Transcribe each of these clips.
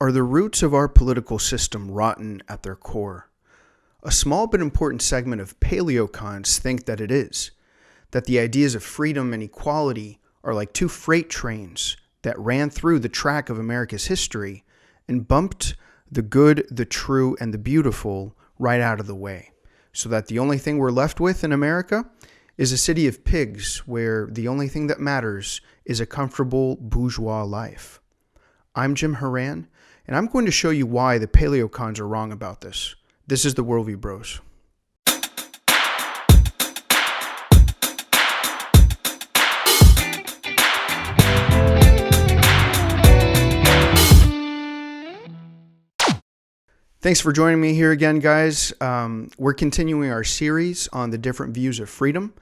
Are the roots of our political system rotten at their core? A small but important segment of Paleo-Cons think that it is, that the ideas of freedom and equality are like two freight trains that ran through the track of America's history and bumped the good, the true, and the beautiful right out of the way, so that the only thing we're left with in America is a city of pigs where the only thing that matters is a comfortable bourgeois life. I'm Jim Horan, and I'm going to show you why the Paleo-Cons are wrong about this. This is the Worldview Bros. Thanks for joining me here again, guys. We're continuing our series on the different views of freedom.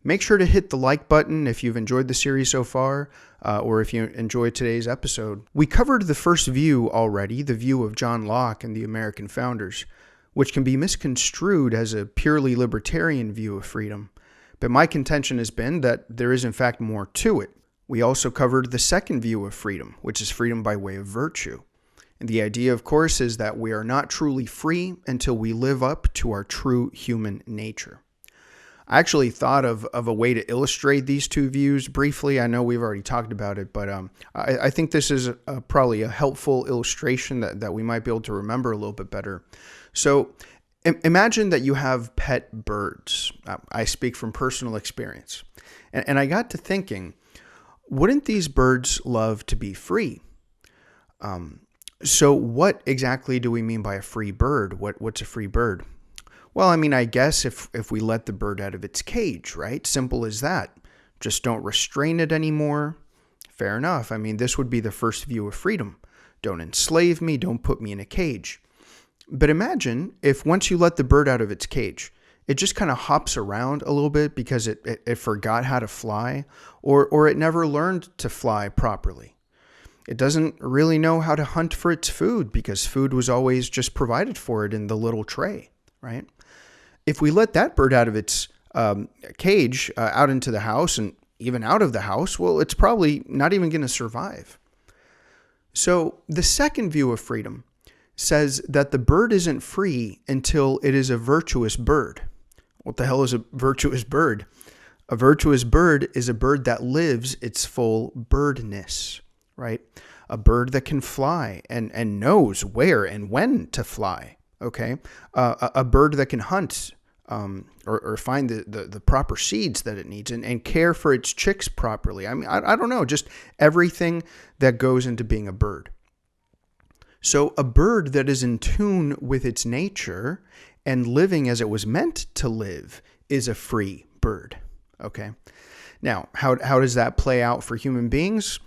Make sure to hit the like button if you've enjoyed the series so far, or if you enjoyed today's episode. We covered the first view already, the view of John Locke and the American founders, which can be misconstrued as a purely libertarian view of freedom. But my contention has been that there is in fact more to it. We also covered the second view of freedom, which is freedom by way of virtue. And the idea, of course, is that we are not truly free until we live up to our true human nature. I actually thought of a way to illustrate these two views briefly. I know we've already talked about it, but I think this is probably a helpful illustration that we might be able to remember a little bit better. So imagine that you have pet birds. I speak from personal experience. And I got to thinking, wouldn't these birds love to be free? So what exactly do we mean by a free bird? What's a free bird? Well, I mean, I guess if we let the bird out of its cage, right? Simple as that. Just don't restrain it anymore. Fair enough. I mean, this would be the first view of freedom. Don't enslave me. Don't put me in a cage. But imagine if once you let the bird out of its cage, it just kind of hops around a little bit because it forgot how to fly, or it never learned to fly properly. It doesn't really know how to hunt for its food because food was always just provided for it in the little tray, right? If we let that bird out of its cage, out into the house and even out of the house, well, it's probably not even going to survive. So the second view of freedom says that the bird isn't free until it is a virtuous bird. What the hell is a virtuous bird? A virtuous bird is a bird that lives its full birdness, right? A bird that can fly and knows where and when to fly, okay? A bird that can hunt or find the proper seeds that it needs and care for its chicks properly. I mean, I don't know, just everything that goes into being a bird. So a bird that is in tune with its nature and living as it was meant to live is a free bird, okay? Now, how does that play out for human beings?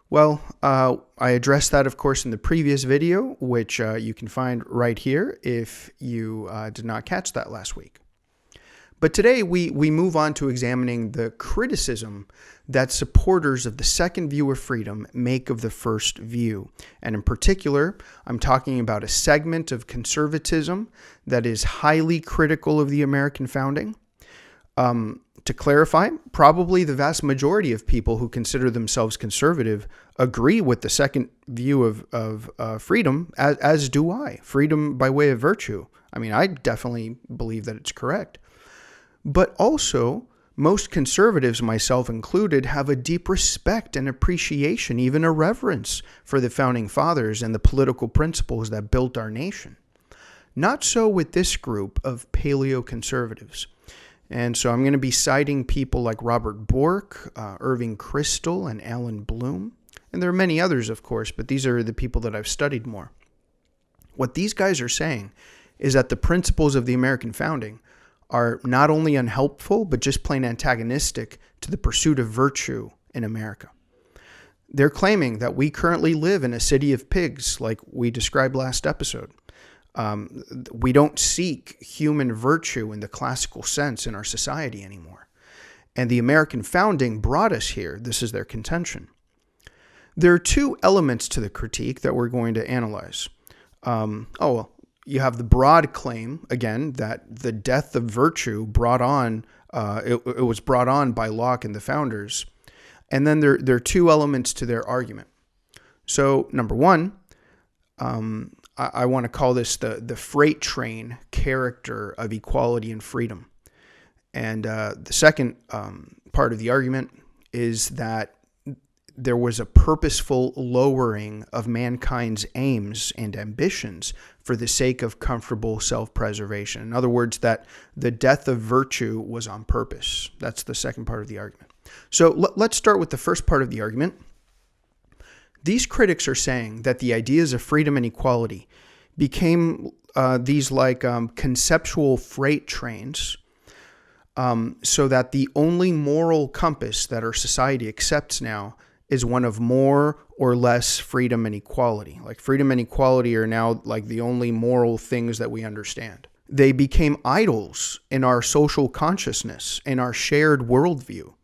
Well, I addressed that, of course, in the previous video, which you can find right here if you did not catch that last week. But today we move on to examining the criticism that supporters of the second view of freedom make of the first view. And in particular, I'm talking about a segment of conservatism that is highly critical of the American founding. To clarify, probably the vast majority of people who consider themselves conservative agree with the second view of freedom, as do I. Freedom by way of virtue. I mean, I definitely believe that it's correct. But also, most conservatives, myself included, have a deep respect and appreciation, even a reverence for the founding fathers and the political principles that built our nation. Not so with this group of paleo-conservatives. And so I'm going to be citing people like Robert Bork, Irving Crystal, and Allan. And there are many others, of course, but these are the people that I've studied more. What these guys are saying is that the principles of the American founding are not only unhelpful, but just plain antagonistic to the pursuit of virtue in America. They're claiming that we currently live in a city of pigs, like we described last episode. We don't seek human virtue in the classical sense in our society anymore. And the American founding brought us here. This is their contention. There are two elements to the critique that we're going to analyze. You have the broad claim, again, that the death of virtue brought on, it was brought on by Locke and the founders. And then there are two elements to their argument. So, number one, I want to call this the freight train character of equality and freedom. And the second part of the argument is that there was a purposeful lowering of mankind's aims and ambitions for the sake of comfortable self-preservation. In other words, that the death of virtue was on purpose. That's the second part of the argument. So let's start with the first part of the argument. These critics are saying that the ideas of freedom and equality became these conceptual freight trains, so that the only moral compass that our society accepts now is one of more or less freedom and equality. Like freedom and equality are now like the only moral things that we understand. They became idols in our social consciousness, in our shared worldview.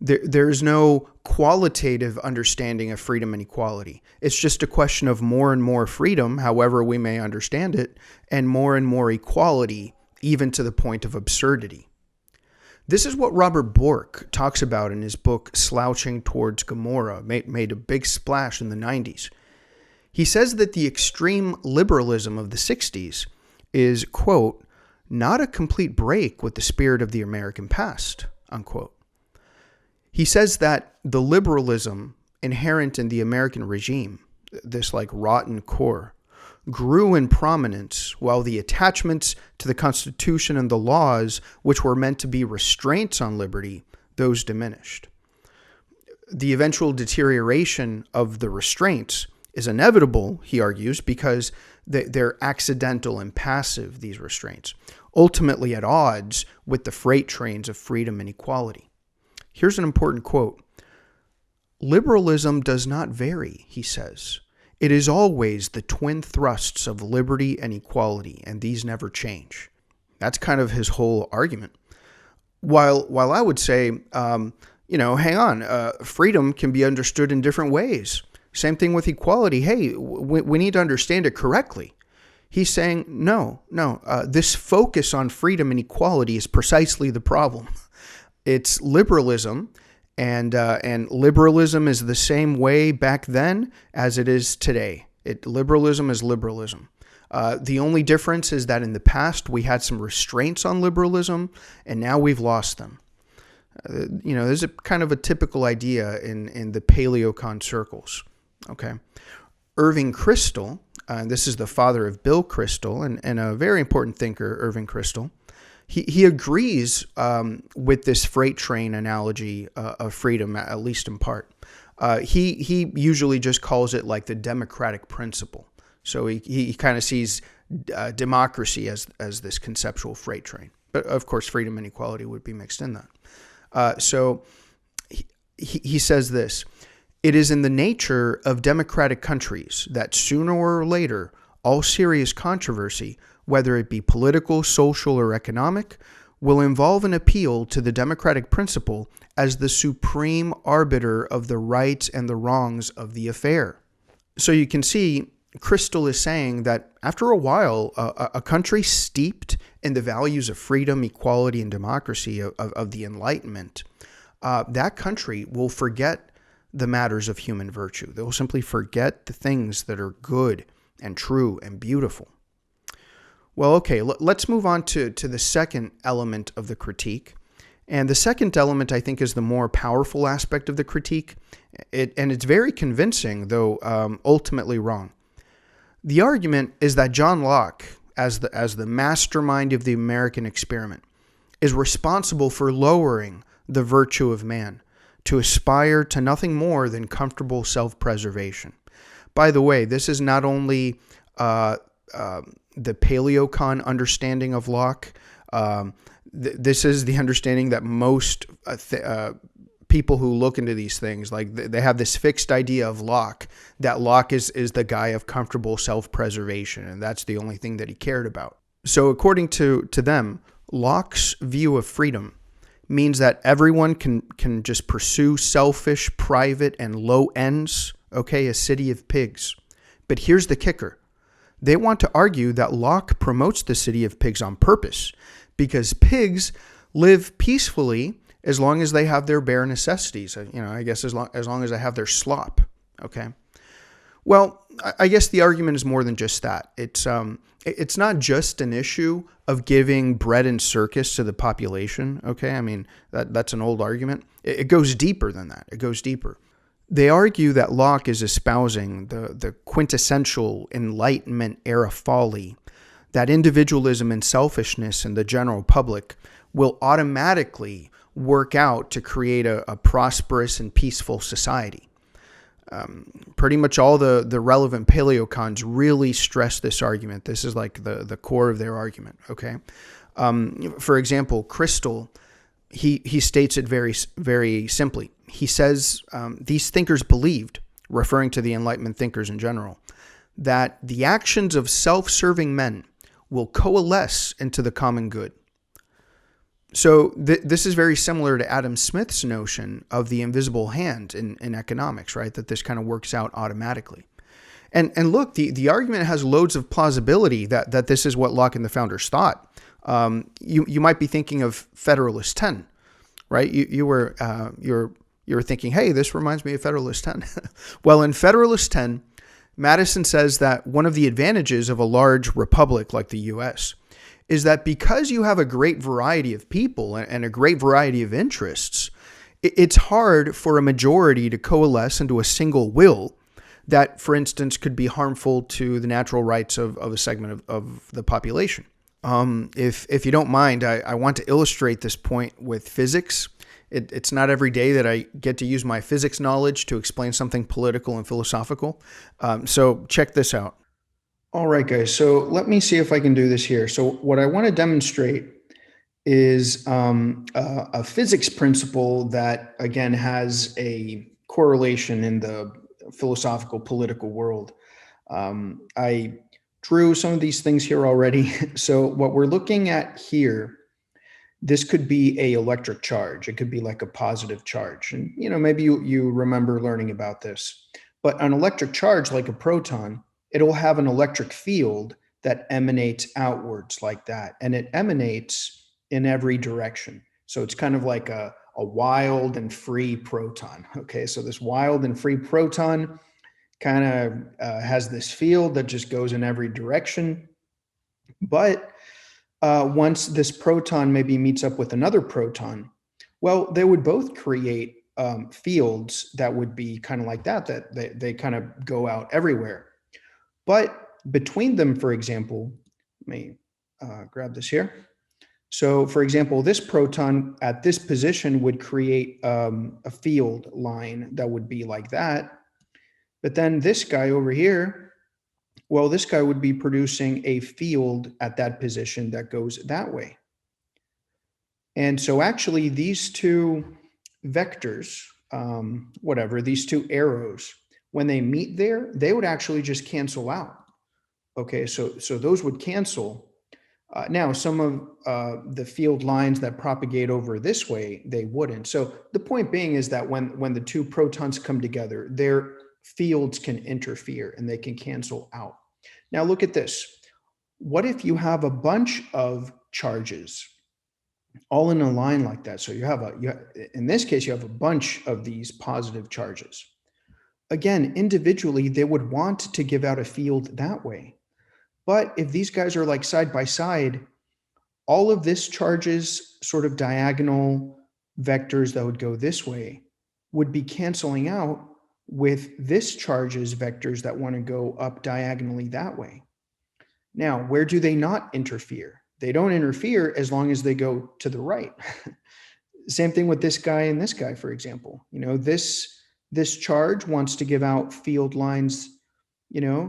There's no qualitative understanding of freedom and equality. It's just a question of more and more freedom, however we may understand it, and more equality, even to the point of absurdity. This is what Robert Bork talks about in his book Slouching Towards Gomorrah, made a big splash in the 90s. He says that the extreme liberalism of the 60s is, quote, not a complete break with the spirit of the American past, unquote. He says that the liberalism inherent in the American regime, this rotten core, grew in prominence while the attachments to the Constitution and the laws, which were meant to be restraints on liberty, those diminished. The eventual deterioration of the restraints is inevitable, he argues, because they're accidental and passive, these restraints, ultimately at odds with the freight trains of freedom and equality. Here's an important quote. Liberalism does not vary, he says. It is always the twin thrusts of liberty and equality, and these never change. That's kind of his whole argument. While I would say, hang on, freedom can be understood in different ways. Same thing with equality. Hey, we need to understand it correctly. He's saying, no, this focus on freedom and equality is precisely the problem. It's liberalism. And liberalism is the same way back then as it is today. Liberalism is liberalism. The only difference is that in the past we had some restraints on liberalism, and now we've lost them. There's a kind of a typical idea in the Paleo-Cons circles. Okay, Irving Crystal, this is the father of Bill Crystal, and a very important thinker, Irving Crystal. He agrees with this freight train analogy of freedom, at least in part. He usually just calls it like the democratic principle. So he kind of sees democracy as this conceptual freight train. But of course, freedom and equality would be mixed in that. So he says this, it is in the nature of democratic countries that sooner or later, all serious controversy, whether it be political, social, or economic, will involve an appeal to the democratic principle as the supreme arbiter of the rights and the wrongs of the affair. So you can see, Crystal is saying that after a while, a country steeped in the values of freedom, equality, and democracy of the Enlightenment, that country will forget the matters of human virtue. They will simply forget the things that are good and true and beautiful. Well, okay, let's move on to the second element of the critique. And the second element, I think, is the more powerful aspect of the critique. And it's very convincing, though ultimately wrong. The argument is that John Locke, as the mastermind of the American experiment, is responsible for lowering the virtue of man to aspire to nothing more than comfortable self-preservation. By the way, this is not only the Paleo-Con understanding of Locke. This is the understanding that most people who look into these things, they have this fixed idea of Locke, that Locke is the guy of comfortable self-preservation, and that's the only thing that he cared about. So according to them, Locke's view of freedom means that everyone can just pursue selfish, private, and low ends, okay, a city of pigs. But here's the kicker. They want to argue that Locke promotes the city of pigs on purpose because pigs live peacefully as long as they have their bare necessities. I guess as long as they have their slop, okay? Well, I guess the argument is more than just that. It's not just an issue of giving bread and circus to the population. Okay, I mean that's an old argument. It goes deeper than that. It goes deeper. They argue that Locke is espousing the quintessential Enlightenment era folly, that individualism and selfishness in the general public will automatically work out to create a prosperous and peaceful society. Pretty much all the relevant Paleo-Cons really stress this argument. This is like the core of their argument, okay? For example, Crystal, he states it very, very simply. He says these thinkers believed, referring to the Enlightenment thinkers in general, that the actions of self-serving men will coalesce into the common good. So this is very similar to Adam Smith's notion of the invisible hand in economics, right? That this kind of works out automatically. And look, the argument has loads of plausibility that this is what Locke and the founders thought. You might be thinking of Federalist 10, right? You were thinking, hey, this reminds me of Federalist 10. Well, in Federalist 10, Madison says that one of the advantages of a large republic like the U.S. is that because you have a great variety of people and a great variety of interests, it's hard for a majority to coalesce into a single will that, for instance, could be harmful to the natural rights of a segment of the population. If you don't mind, I want to illustrate this point with physics. It's not every day that I get to use my physics knowledge to explain something political and philosophical. So check this out. All right, guys. So let me see if I can do this here. So what I want to demonstrate is a physics principle that, again, has a correlation in the philosophical political world. I drew some of these things here already. So what we're looking at here, this could be a electric charge. It could be like a positive charge. And, maybe you remember learning about this. But an electric charge, like a proton, it'll have an electric field that emanates outwards like that. And it emanates in every direction. So it's kind of like a wild and free proton. Okay, so this wild and free proton kind of has this field that just goes in every direction. But once this proton maybe meets up with another proton, well, they would both create fields that would be kind of like that they kind of go out everywhere. But between them, for example, let me grab this here. So, for example, this proton at this position would create a field line that would be like that. But then this guy over here, well, this guy would be producing a field at that position that goes that way. And so actually these two vectors, these two arrows, when they meet there, they would actually just cancel out. Okay, so those would cancel. Now, some of the field lines that propagate over this way, they wouldn't. So the point being is that when the two protons come together, their fields can interfere and they can cancel out. Now look at this. What if you have a bunch of charges all in a line like that? So in this case, you have a bunch of these positive charges. Again, individually, they would want to give out a field that way. But if these guys are like side by side, all of this charges, sort of diagonal vectors that would go this way, would be canceling out with this charge's vectors that want to go up diagonally that way. Now, where do they not interfere? They don't interfere as long as they go to the right. Same thing with this guy and this guy, for example. This charge wants to give out field lines.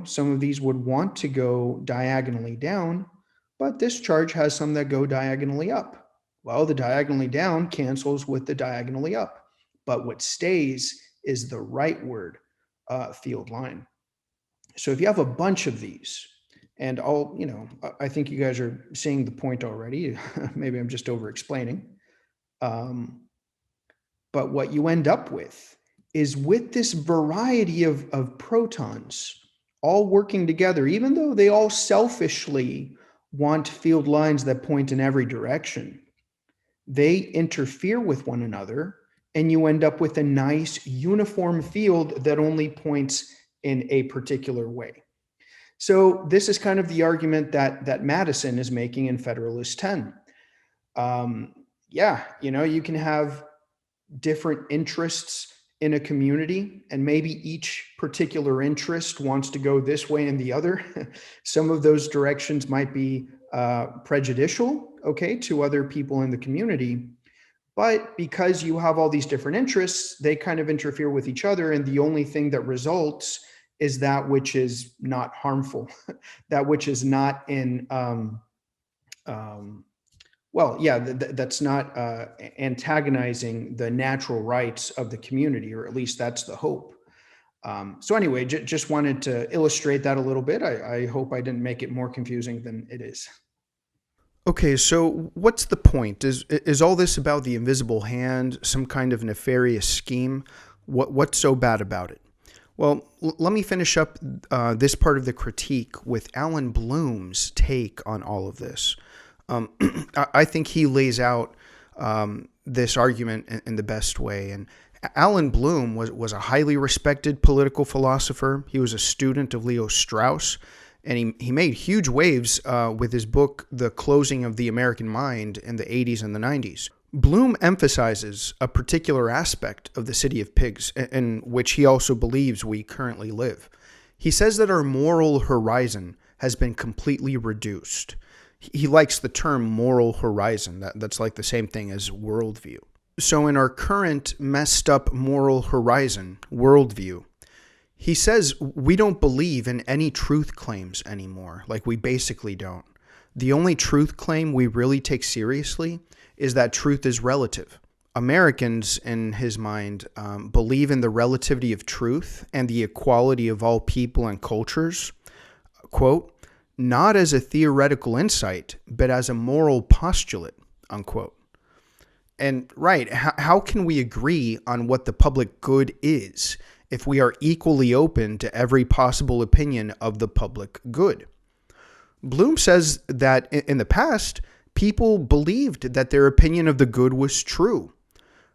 Some of these would want to go diagonally down, but this charge has some that go diagonally up. Well, the diagonally down cancels with the diagonally up, but what stays is the rightward field line. So if you have a bunch of these, and I think you guys are seeing the point already. Maybe I'm just over explaining. But what you end up with is with this variety of protons all working together, even though they all selfishly want field lines that point in every direction, they interfere with one another, and you end up with a nice uniform field that only points in a particular way. So this is kind of the argument that Madison is making in Federalist 10. Yeah, you can have different interests in a community, and maybe each particular interest wants to go this way and the other. Some of those directions might be prejudicial, okay, to other people in the community. But because you have all these different interests, they kind of interfere with each other. And the only thing that results is that which is not harmful, that which is not in, that's not antagonizing the natural rights of the community, or at least that's the hope. So anyway, just wanted to illustrate that a little bit. I hope I didn't make it more confusing than it is. Okay, so what's the point? Is all this about the invisible hand, some kind of nefarious scheme? What's so bad about it? Well, let me finish up this part of the critique with Allan Bloom's take on all of this. I think he lays out this argument in the best way. And Allan Bloom was a highly respected political philosopher. He was a student of Leo Strauss, and he made huge waves with his book, The Closing of the American Mind, in the 80s and the 90s. Bloom emphasizes a particular aspect of the City of Pigs, in which he also believes we currently live. He says that our moral horizon has been completely reduced. He likes the term moral horizon. That's like the same thing as worldview. So in our current messed up moral horizon, worldview, he says we don't believe in any truth claims anymore. Like, we basically don't. The only truth claim we really take seriously is that truth is relative. Americans, in his mind, believe in the relativity of truth and the equality of all people and cultures, quote, not as a theoretical insight, but as a moral postulate, unquote. And right, how can we agree on what the public good is if we are equally open to every possible opinion of the public good? Bloom says that in the past, people believed that their opinion of the good was true.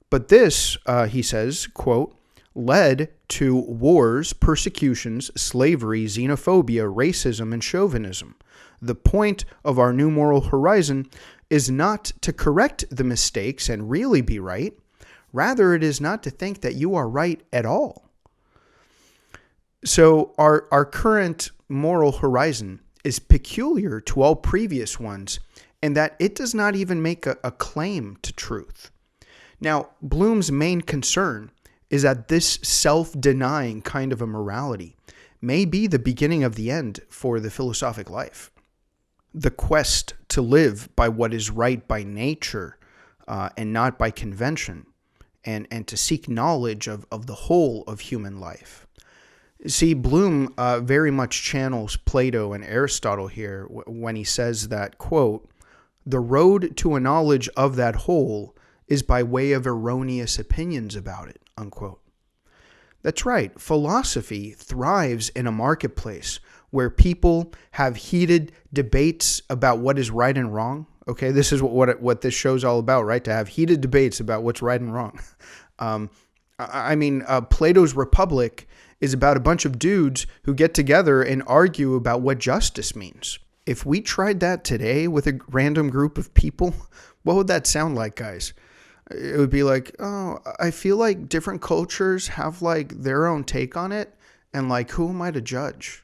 But this, he says, quote, led to wars, persecutions, slavery, xenophobia, racism, and chauvinism. The point of our new moral horizon is not to correct the mistakes and really be right. Rather, it is not to think that you are right at all. So our current moral horizon is peculiar to all previous ones in that it does not even make a claim to truth. Now, Bloom's main concern is that this self-denying kind of a morality may be the beginning of the end for the philosophic life. The quest to live by what is right by nature and not by convention, and to seek knowledge of the whole of human life. See, Bloom very much channels Plato and Aristotle here when he says that, quote, the road to a knowledge of that whole is by way of erroneous opinions about it, unquote. That's right. Philosophy thrives in a marketplace where people have heated debates about what is right and wrong. Okay, this is what this show's all about, right? To have heated debates about what's right and wrong. Plato's Republic is about a bunch of dudes who get together and argue about what justice means. If we tried that today with a random group of people, what would that sound like, guys? It would be like, oh, I feel like different cultures have like their own take on it, and like, who am I to judge?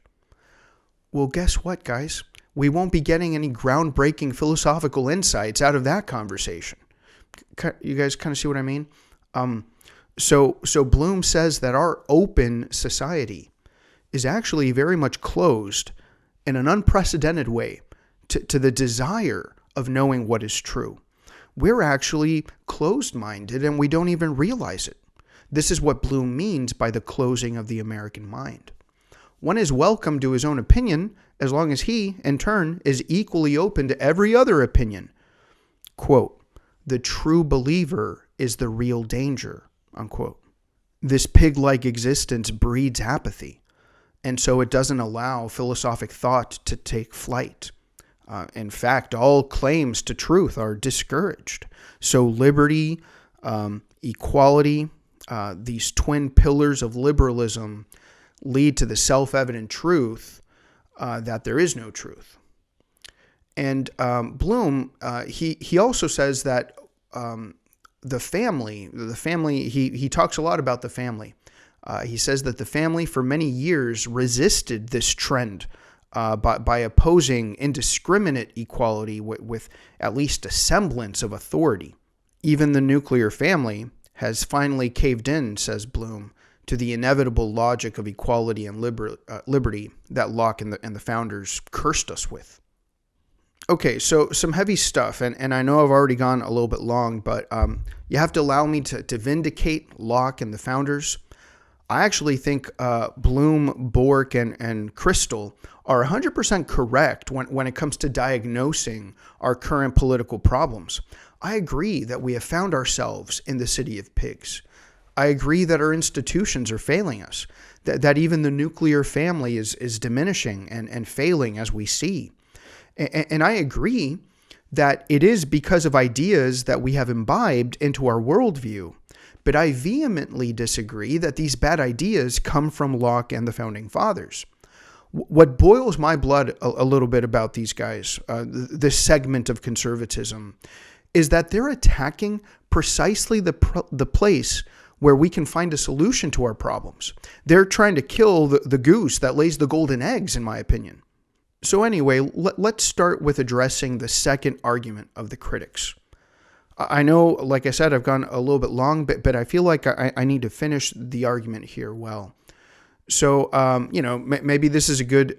Well, guess what, guys? We won't be getting any groundbreaking philosophical insights out of that conversation. You guys kind of see what I mean? So Bloom says that our open society is actually very much closed in an unprecedented way to the desire of knowing what is true. We're actually closed-minded and we don't even realize it. This is what Bloom means by the closing of the American mind. One is welcome to his own opinion as long as he, in turn, is equally open to every other opinion. Quote, the true believer is the real danger, unquote. This pig-like existence breeds apathy, and so it doesn't allow philosophic thought to take flight. In fact, all claims to truth are discouraged. So liberty, equality, these twin pillars of liberalism, lead to the self-evident truth that there is no truth. And Bloom, he also says that the family, he talks a lot about the family. He says that the family for many years resisted this trend by opposing indiscriminate equality with at least a semblance of authority. Even the nuclear family has finally caved in, says Bloom, to the inevitable logic of equality and liberty that Locke and the founders cursed us with. Okay, so some heavy stuff, and I know I've already gone a little bit long, but you have to allow me to vindicate Locke and the founders. I actually think Bloom, Bork, and Crystal are 100% correct when it comes to diagnosing our current political problems. I agree that we have found ourselves in the city of pigs. I agree that our institutions are failing us, that even the nuclear family is diminishing and failing as we see. And I agree that it is because of ideas that we have imbibed into our worldview. But I vehemently disagree that these bad ideas come from Locke and the founding fathers. What boils my blood a little bit about these guys, this segment of conservatism, is that they're attacking precisely the place where we can find a solution to our problems. They're trying to kill the goose that lays the golden eggs, in my opinion. So anyway, let's start with addressing the second argument of the critics. I know, like I said, I've gone a little bit long, but I feel like I need to finish the argument here well. So, maybe this is a good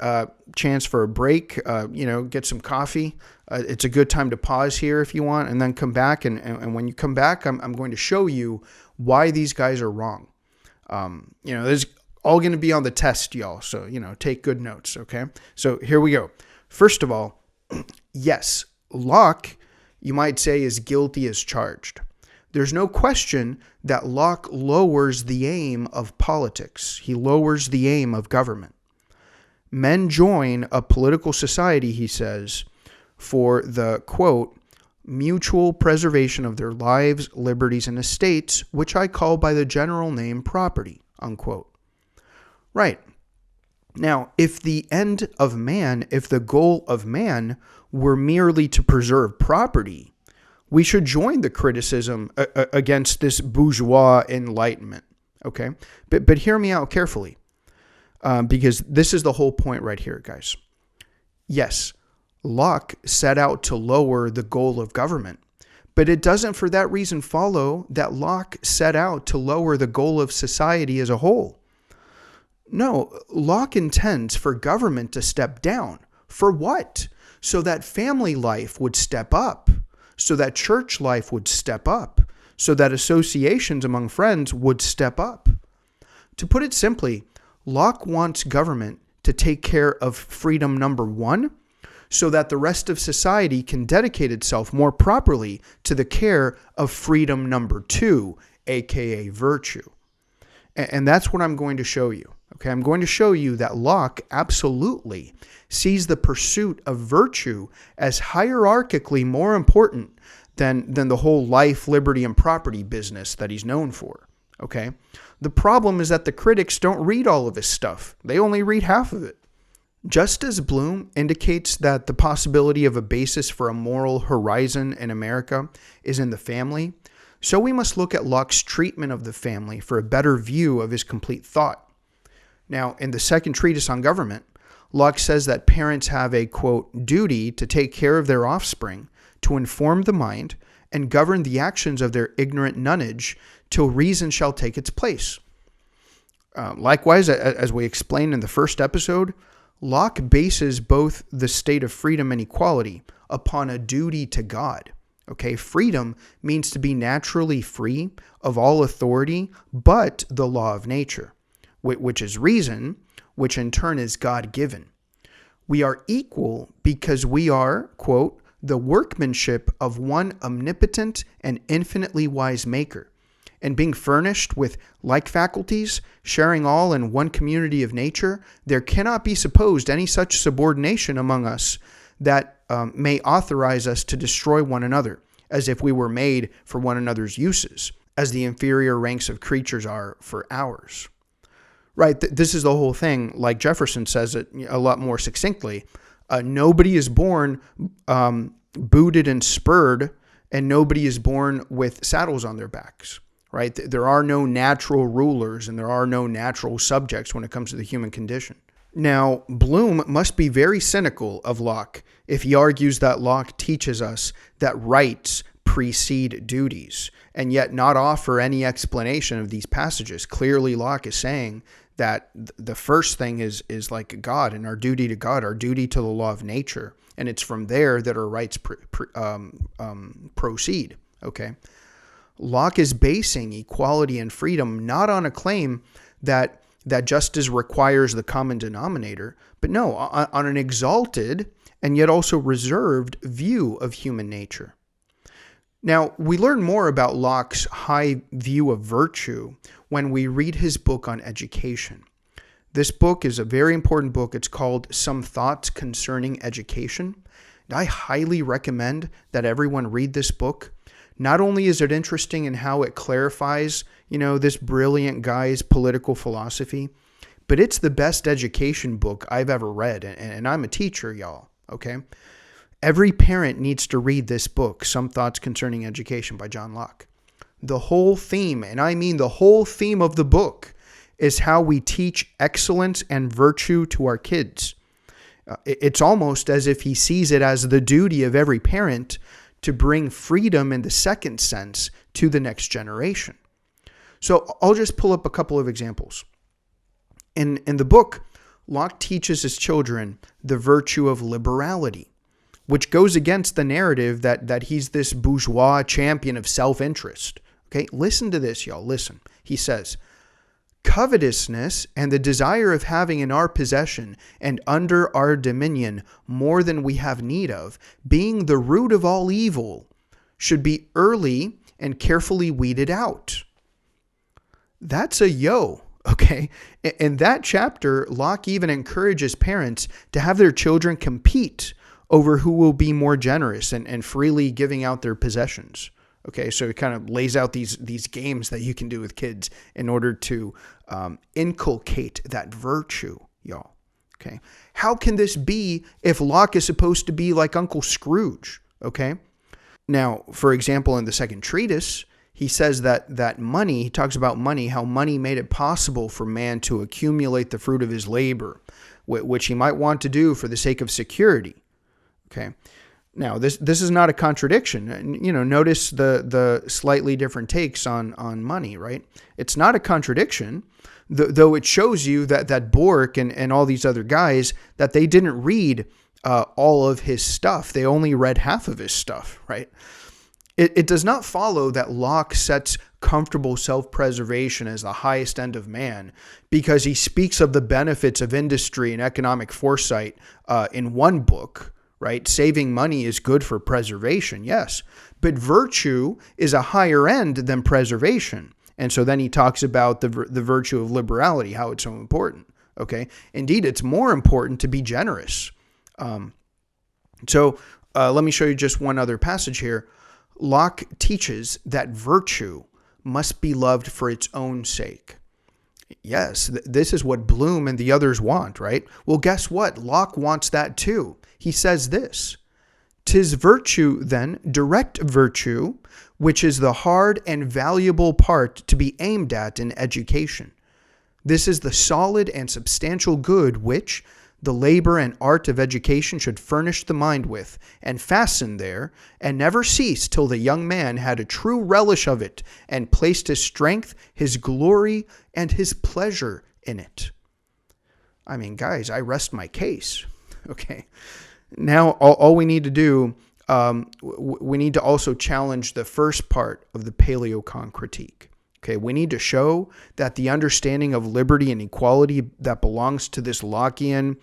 chance for a break, get some coffee. It's a good time to pause here if you want, and then come back. And when you come back, I'm going to show you why these guys are wrong. This is all going to be on the test, y'all. So, take good notes, okay? So here we go. First of all, yes, Locke, you might say, is guilty as charged. There's no question that Locke lowers the aim of politics. He lowers the aim of government. Men join a political society, he says, for the, quote, mutual preservation of their lives, liberties, and estates, which I call by the general name property, unquote. Right. Now, if the end of man, if the goal of man were merely to preserve property, we should join the criticism against this bourgeois enlightenment, okay? But hear me out carefully, because this is the whole point right here, guys. Yes, Locke set out to lower the goal of government, but it doesn't for that reason follow that Locke set out to lower the goal of society as a whole. No, Locke intends for government to step down. For what? So that family life would step up, so that church life would step up, so that associations among friends would step up. To put it simply, Locke wants government to take care of freedom number one, so that the rest of society can dedicate itself more properly to the care of freedom number two, aka virtue. And that's what I'm going to show you. Okay, I'm going to show you that Locke absolutely sees the pursuit of virtue as hierarchically more important than the whole life, liberty, and property business that he's known for. Okay, the problem is that the critics don't read all of his stuff. They only read half of it. Just as Bloom indicates that the possibility of a basis for a moral horizon in America is in the family, so we must look at Locke's treatment of the family for a better view of his complete thought. Now, in the second treatise on government, Locke says that parents have a, quote, duty to take care of their offspring, to inform the mind, and govern the actions of their ignorant nonage till reason shall take its place. Likewise, as we explained in the first episode, Locke bases both the state of freedom and equality upon a duty to God. Okay, freedom means to be naturally free of all authority but the law of nature, which is reason, which in turn is God-given. We are equal because we are, quote, the workmanship of one omnipotent and infinitely wise maker. And being furnished with like faculties, sharing all in one community of nature, there cannot be supposed any such subordination among us that may authorize us to destroy one another, as if we were made for one another's uses, as the inferior ranks of creatures are for ours. Right? This is the whole thing. Like Jefferson says it a lot more succinctly. Nobody is born booted and spurred, and nobody is born with saddles on their backs. Right? There are no natural rulers and there are no natural subjects when it comes to the human condition. Now, Bloom must be very cynical of Locke if he argues that Locke teaches us that rights precede duties, and yet not offer any explanation of these passages. Clearly, Locke is saying that the first thing is like God and our duty to God, our duty to the law of nature, and it's from there that our rights proceed. Okay. Locke is basing equality and freedom not on a claim that justice requires the common denominator, but no, on an exalted and yet also reserved view of human nature. Now, we learn more about Locke's high view of virtue when we read his book on education. This book is a very important book. It's called Some Thoughts Concerning Education. And I highly recommend that everyone read this book. Not only is it interesting in how it clarifies, this brilliant guy's political philosophy, but it's the best education book I've ever read. And I'm a teacher, y'all, okay? Every parent needs to read this book, Some Thoughts Concerning Education by John Locke. The whole theme, and I mean the whole theme of the book, is how we teach excellence and virtue to our kids. It's almost as if he sees it as the duty of every parent to bring freedom in the second sense to the next generation. So I'll just pull up a couple of examples. In the book, Locke teaches his children the virtue of liberality, which goes against the narrative that he's this bourgeois champion of self-interest. Okay, listen to this, y'all. Listen. He says, covetousness and the desire of having in our possession and under our dominion more than we have need of, being the root of all evil, should be early and carefully weeded out. That's a yo. Okay. In that chapter, Locke even encourages parents to have their children compete over who will be more generous and freely giving out their possessions. Okay, so it kind of lays out these games that you can do with kids in order to inculcate that virtue, y'all. Okay, how can this be if Locke is supposed to be like Uncle Scrooge? Okay, now, for example, in the second treatise, he says that money, he talks about money, how money made it possible for man to accumulate the fruit of his labor, which he might want to do for the sake of security. Okay. Now, this is not a contradiction. Notice the slightly different takes on money, right? It's not a contradiction, though it shows you that Bork and all these other guys, that they didn't read all of his stuff. They only read half of his stuff, right? It does not follow that Locke sets comfortable self-preservation as the highest end of man because he speaks of the benefits of industry and economic foresight in one book. Right? Saving money is good for preservation, yes. But virtue is a higher end than preservation. And so then he talks about the virtue of liberality, how it's so important. Okay? Indeed, it's more important to be generous. So let me show you just one other passage here. Locke teaches that virtue must be loved for its own sake. Yes, this is what Bloom and the others want, right? Well, guess what? Locke wants that too. He says this, "'Tis virtue, then, direct virtue, which is the hard and valuable part to be aimed at in education. This is the solid and substantial good which the labor and art of education should furnish the mind with, and fasten there, and never cease till the young man had a true relish of it, and placed his strength, his glory, and his pleasure in it." I mean, guys, I rest my case. Okay. Now, all we need to do, we need to also challenge the first part of the Paleo-Con critique. Okay, we need to show that the understanding of liberty and equality that belongs to this Lockean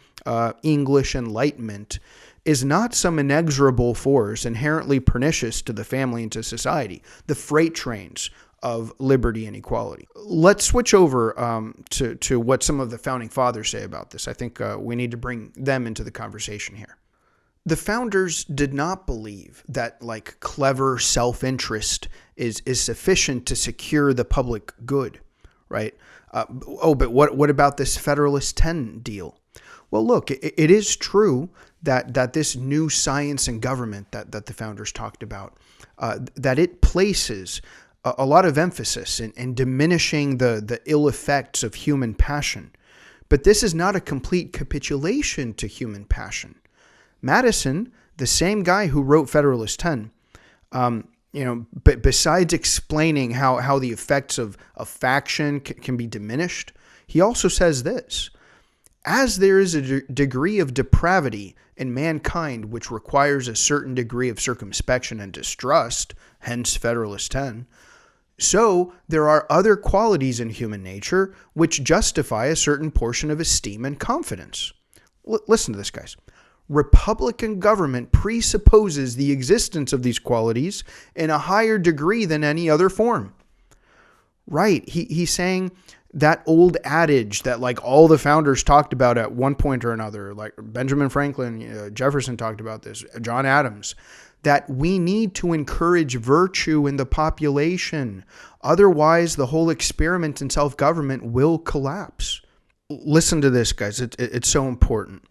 English enlightenment is not some inexorable force inherently pernicious to the family and to society, the freight trains of liberty and equality. Let's switch over to what some of the founding fathers say about this. I think we need to bring them into the conversation here. The founders did not believe that clever self-interest is sufficient to secure the public good, right? But what about this Federalist 10 deal? Well, look, it is true that this new science and government that the founders talked about, that it places a lot of emphasis in diminishing the ill effects of human passion. But this is not a complete capitulation to human passion. Madison, the same guy who wrote Federalist 10, but besides explaining how the effects of faction can be diminished, he also says this: as there is a degree of depravity in mankind which requires a certain degree of circumspection and distrust, hence Federalist 10, so there are other qualities in human nature which justify a certain portion of esteem and confidence. Listen to this, guys. Republican government presupposes the existence of these qualities in a higher degree than any other form. Right. He's saying that old adage that like all the founders talked about at one point or another, like Benjamin Franklin, Jefferson talked about this, John Adams, that we need to encourage virtue in the population. Otherwise, the whole experiment in self-government will collapse. Listen to this, guys. It's so important.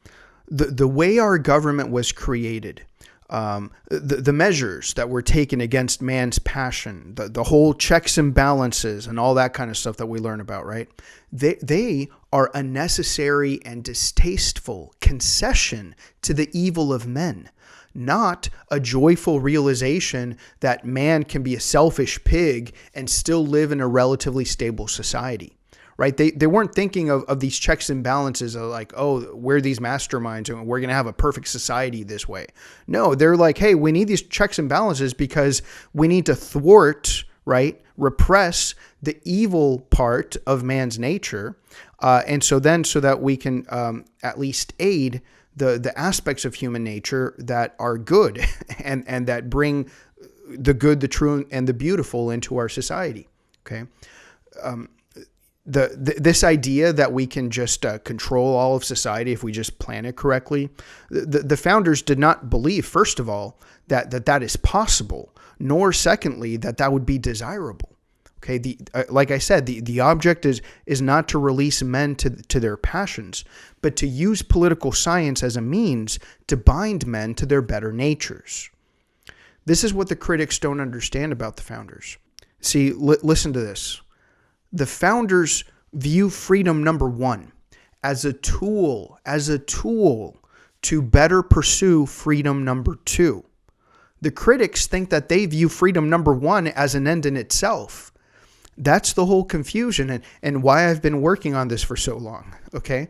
The way our government was created, the measures that were taken against man's passion, the whole checks and balances and all that kind of stuff that we learn about, right? They are a necessary and distasteful concession to the evil of men, not a joyful realization that man can be a selfish pig and still live in a relatively stable society. Right? They weren't thinking of these checks and balances of like, oh, we're these masterminds and we're going to have a perfect society this way. No, they're like, hey, we need these checks and balances because we need to thwart, right, repress the evil part of man's nature. And so that we can at least aid the aspects of human nature that are good and that bring the good, the true, and the beautiful into our society. Okay. This idea that we can just control all of society if we just plan it correctly, the founders did not believe, first of all, that is possible, nor secondly, that would be desirable. Okay, like I said, the object is not to release men to their passions, but to use political science as a means to bind men to their better natures. This is what the critics don't understand about the founders. See, listen to this. The founders view freedom, number one, as a tool to better pursue freedom, number two. The critics think that they view freedom, number one, as an end in itself. That's the whole confusion and why I've been working on this for so long, okay?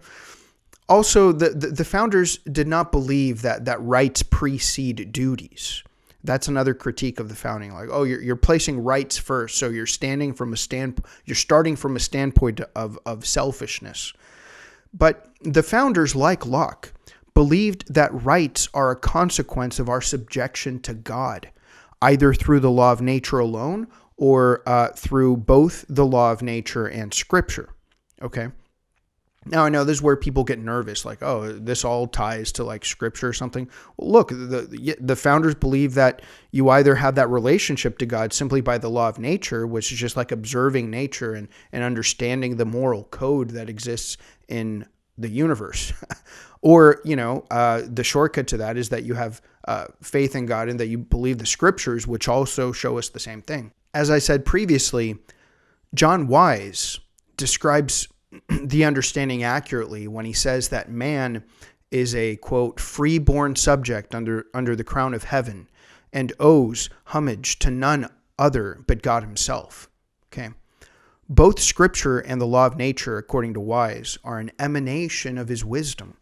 Also, the founders did not believe that rights precede duties. That's another critique of the founding. Like, oh, you're placing rights first, so you're starting from a standpoint of selfishness. But the founders, like Locke, believed that rights are a consequence of our subjection to God, either through the law of nature alone or through both the law of nature and Scripture. Okay. Now, I know this is where people get nervous, like, oh, this all ties to like Scripture or something. Well, look, the founders believe that you either have that relationship to God simply by the law of nature, which is just like observing nature and understanding the moral code that exists in the universe. Or, the shortcut to that is that you have faith in God and that you believe the Scriptures, which also show us the same thing. As I said previously, John Wise describes the understanding accurately when he says that man is a, quote, free-born subject under the crown of heaven and owes homage to none other but God himself. Okay. Both Scripture and the law of nature, according to Wise, are an emanation of his wisdom.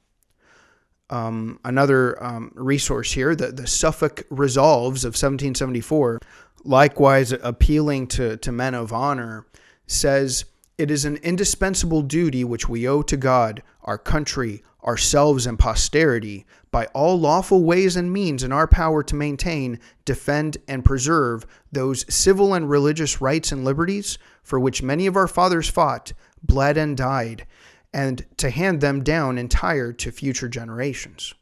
Another resource here, the Suffolk Resolves of 1774, likewise appealing to men of honor, says, "It is an indispensable duty which we owe to God, our country, ourselves, and posterity, by all lawful ways and means in our power to maintain, defend, and preserve those civil and religious rights and liberties for which many of our fathers fought, bled, and died, and to hand them down entire to future generations."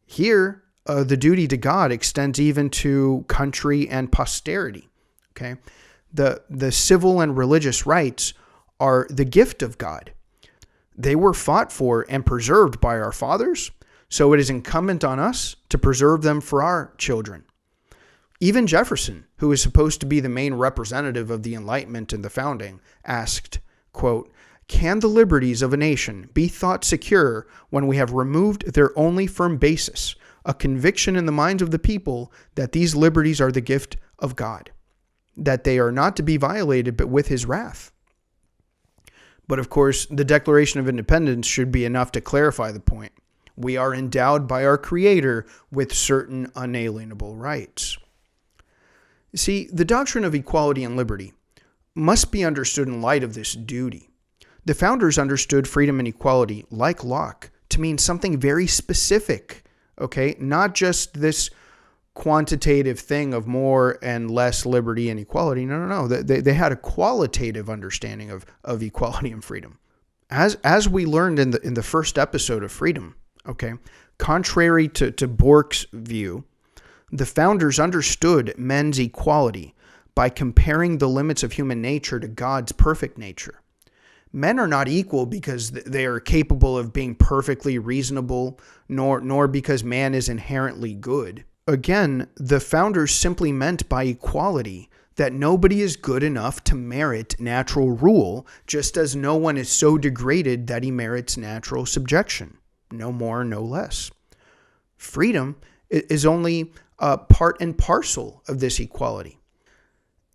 Here, the duty to God extends even to country and posterity. Okay, the civil and religious rights are the gift of God. They were fought for and preserved by our fathers, so it is incumbent on us to preserve them for our children. Even Jefferson, who is supposed to be the main representative of the Enlightenment and the founding, asked, quote, "Can the liberties of a nation be thought secure when we have removed their only firm basis, a conviction in the minds of the people that these liberties are the gift of God, that they are not to be violated but with his wrath?" But of course, the Declaration of Independence should be enough to clarify the point. We are endowed by our Creator with certain unalienable rights. See, the doctrine of equality and liberty must be understood in light of this duty. The founders understood freedom and equality, like Locke, to mean something very specific, okay? Not just this quantitative thing of more and less liberty and equality. No. They had a qualitative understanding of equality and freedom. As we learned in the first episode of Freedom, okay, contrary to Bork's view, the founders understood men's equality by comparing the limits of human nature to God's perfect nature. Men are not equal because they are capable of being perfectly reasonable, nor because man is inherently good. Again, the founders simply meant by equality that nobody is good enough to merit natural rule, just as no one is so degraded that he merits natural subjection. No more, no less. Freedom is only part and parcel of this equality.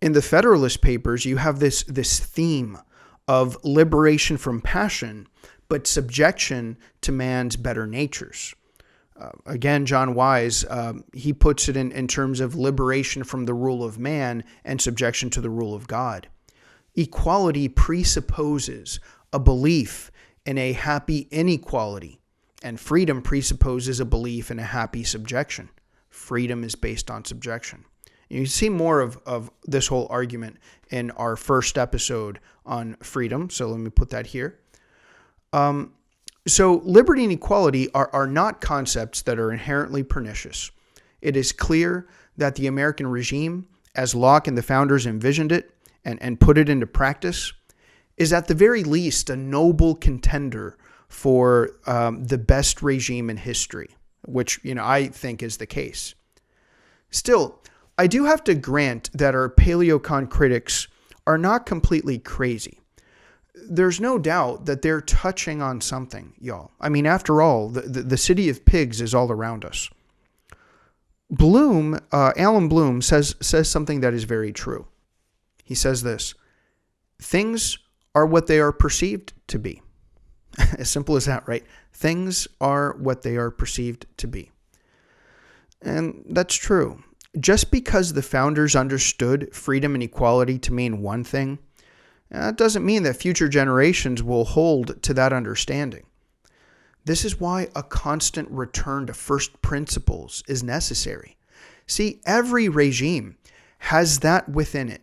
In the Federalist Papers, you have this theme of liberation from passion, but subjection to man's better natures. Again, John Wise, he puts it in terms of liberation from the rule of man and subjection to the rule of God. Equality presupposes a belief in a happy inequality, and freedom presupposes a belief in a happy subjection. Freedom is based on subjection. You see more of this whole argument in our first episode on freedom, so let me put that here. So liberty and equality are not concepts that are inherently pernicious. It is clear that the American regime, as Locke and the founders envisioned it and put it into practice, is at the very least a noble contender for the best regime in history, which I think is the case. Still, I do have to grant that our Paleo-Con critics are not completely crazy. There's no doubt that they're touching on something, y'all. I mean, after all, the city of pigs is all around us. Allan Bloom says something that is very true. He says this: things are what they are perceived to be. As simple as that, right? Things are what they are perceived to be. And that's true. Just because the founders understood freedom and equality to mean one thing, that doesn't mean that future generations will hold to that understanding. This is why a constant return to first principles is necessary. See, every regime has that within it,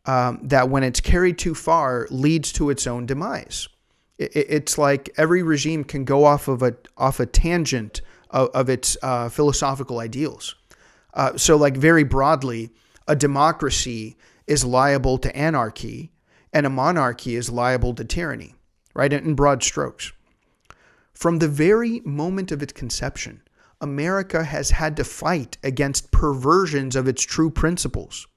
that when it's carried too far leads to its own demise. It's like every regime can go off a tangent of its philosophical ideals. So like very broadly, a democracy is liable to anarchy, and a monarchy is liable to tyranny, right? In broad strokes. From the very moment of its conception, America has had to fight against perversions of its true principles.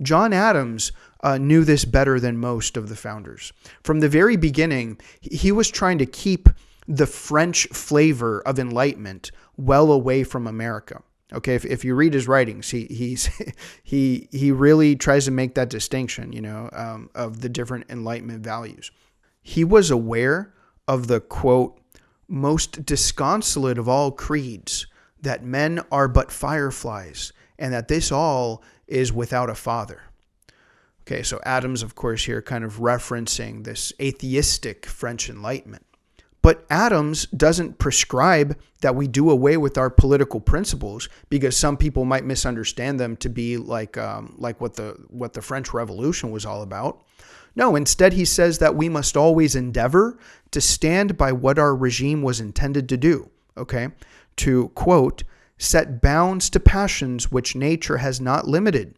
John Adams knew this better than most of the founders. From the very beginning, he was trying to keep the French flavor of enlightenment well away from America. Okay, if you read his writings, he really tries to make that distinction, of the different Enlightenment values. He was aware of the, quote, most disconsolate of all creeds, that men are but fireflies, and that this all is without a father. Okay, so Adams, of course, here kind of referencing this atheistic French Enlightenment. But Adams doesn't prescribe that we do away with our political principles, because some people might misunderstand them to be like what the French Revolution was all about. No, instead he says that we must always endeavor to stand by what our regime was intended to do, okay? To, quote, set bounds to passions which nature has not limited,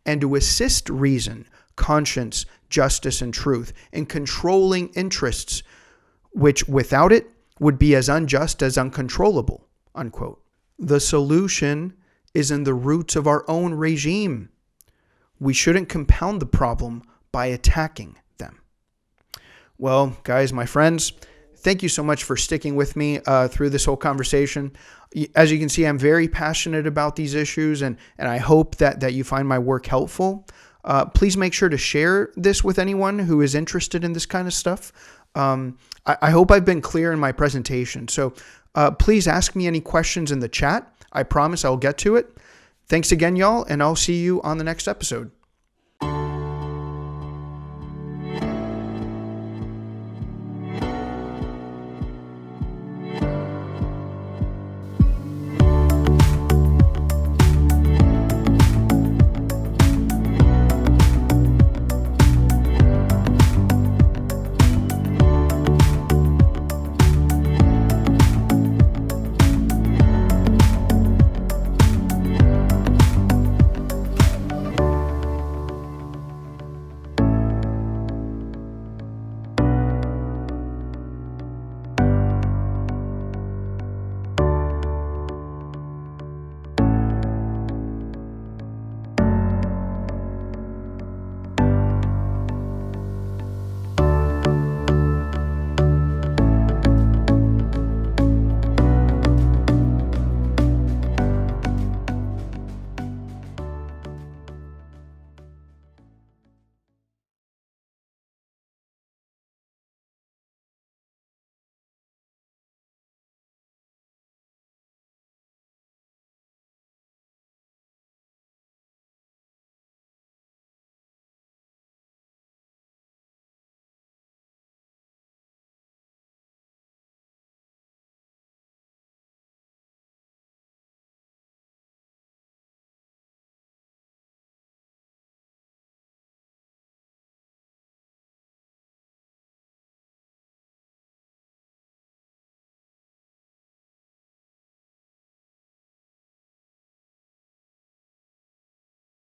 and to assist reason, conscience, justice, and truth, and controlling interests, which without it would be as unjust as uncontrollable, unquote. The solution is in the roots of our own regime. We shouldn't compound the problem by attacking them. Well, guys, my friends, thank you so much for sticking with me through this whole conversation. As you can see, I'm very passionate about these issues, and I hope that you find my work helpful. Please make sure to share this with anyone who is interested in this kind of stuff. I hope I've been clear in my presentation. So please ask me any questions in the chat. I promise I'll get to it. Thanks again, y'all, and I'll see you on the next episode.